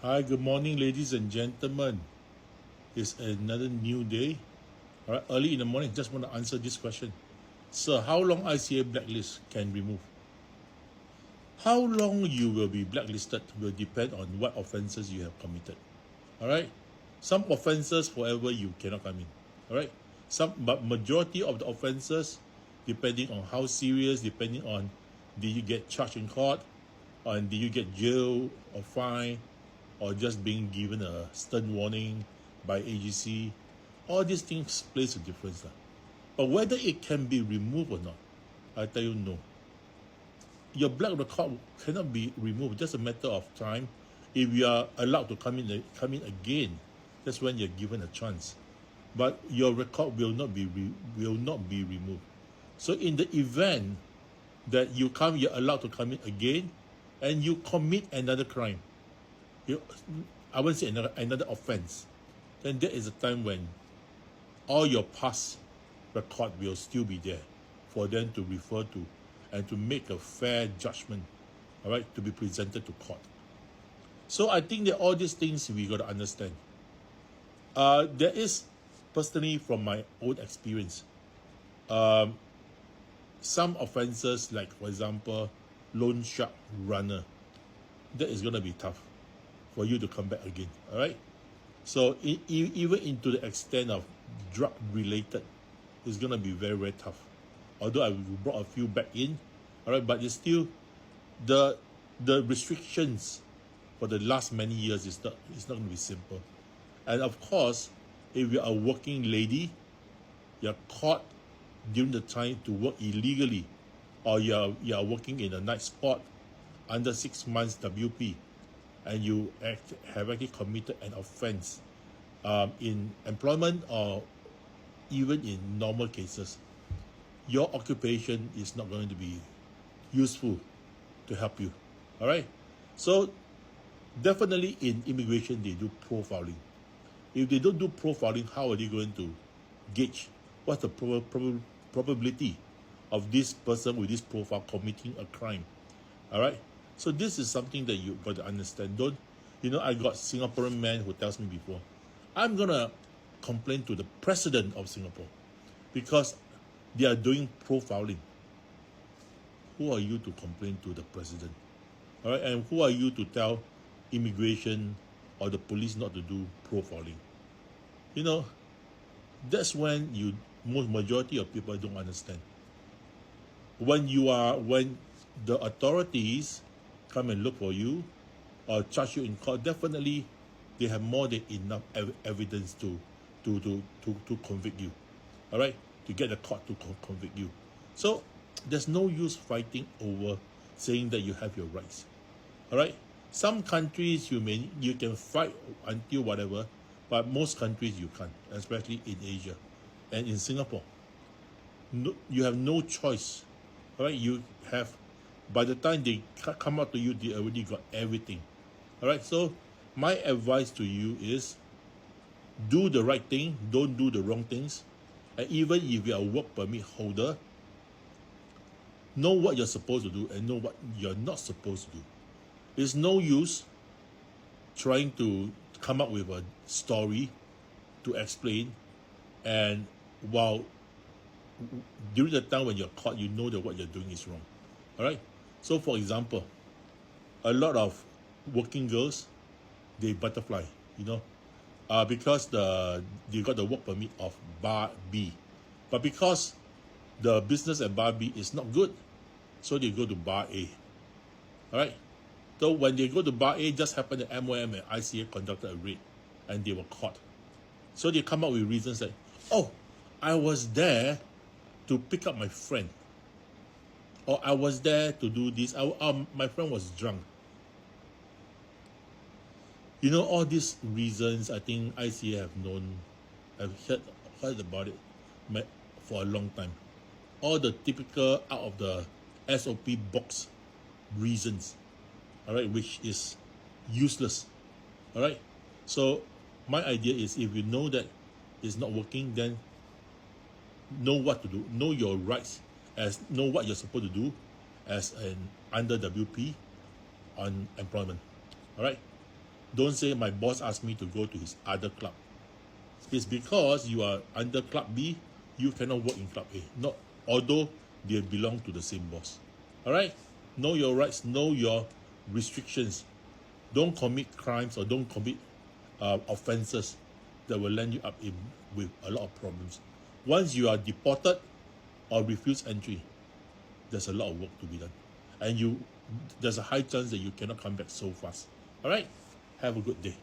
Hi, good morning, ladies and gentlemen. It's another new day. All right, early in the morning, just want to answer this question. Sir, how long ICA blacklist can remove? How long you will be blacklisted will depend on what offences you have committed. All right, some offences forever you cannot come in. All right, but majority of the offences, depending on how serious, depending on did you get charged in court, or did you get jail or fine, or just being given a stern warning by AGC, all these things plays a difference. But whether it can be removed or not, I tell you no. Your black record cannot be removed. Just a matter of time. If you are allowed to come in again, that's when you're given a chance. But your record will not be removed. So in the event that you're allowed to come in again, and you commit another crime, I won't say another offense, then there is a time when all your past record will still be there for them to refer to and to make a fair judgment, all right, to be presented to court. So I think that all these things we got to understand. There is, personally from my own experience, some offenses like, for example, loan shark runner, that is going to be tough for you to come back again, all right? So even into the extent of drug related, it's going to be very, very tough. Although I brought a few back in, all right, but it's still the restrictions for the last many years is not going to be simple. And of course, if you're a working lady, you're caught during the time to work illegally, or you're working in a night spot under 6 months WP, and you have actually committed an offense in employment or even in normal cases, your occupation is not going to be useful to help you. All right? So definitely in immigration, they do profiling. If they don't do profiling, how are they going to gauge what's the probability of this person with this profile committing a crime? All right? So this is something that you got to understand. I got Singaporean man who tells me before, I'm going to complain to the president of Singapore because they are doing profiling. Who are you to complain to the president? All right, and who are you to tell immigration or the police not to do profiling? That's when majority of people don't understand. When the authorities come and look for you or charge you in court, definitely they have more than enough evidence to convict you. All right, to get the court to convict you. So there's no use fighting over saying that you have your rights. All right, some countries you can fight until whatever, but most countries you can't, especially in Asia and in Singapore. No, you have no choice. All right, you have, by the time they come out to you, they already got everything. All right, so my advice to you is do the right thing, don't do the wrong things. And even if you're a work permit holder, know what you're supposed to do and know what you're not supposed to do. It's no use trying to come up with a story to explain, and while during the time when you're caught, you know that what you're doing is wrong. All right. So, for example, a lot of working girls, they butterfly, because they got the work permit of Bar B, but because the business at Bar B is not good, so they go to Bar A. All right. So when they go to Bar A, just happened that MOM and ICA conducted a raid, and they were caught. So they come up with reasons like, oh, I was there to pick up my friend, or I was there to do this. My friend was drunk. All these reasons, I think ICA have heard about it for a long time. All the typical out of the SOP box reasons, all right, which is useless. All right. So my idea is, if you know that it's not working, then know what to do. Know your rights, know what you're supposed to do as an under WP on employment. All right. Don't say my boss asked me to go to his other club. It's because you are under Club B, you cannot work in Club A. Not although they belong to the same boss. Alright? Know your rights, know your restrictions. Don't commit crimes or don't commit offenses that will land you up in with a lot of problems. Once you are deported or refuse entry, there's a lot of work to be done. And there's a high chance that you cannot come back so fast. Alright? Have a good day.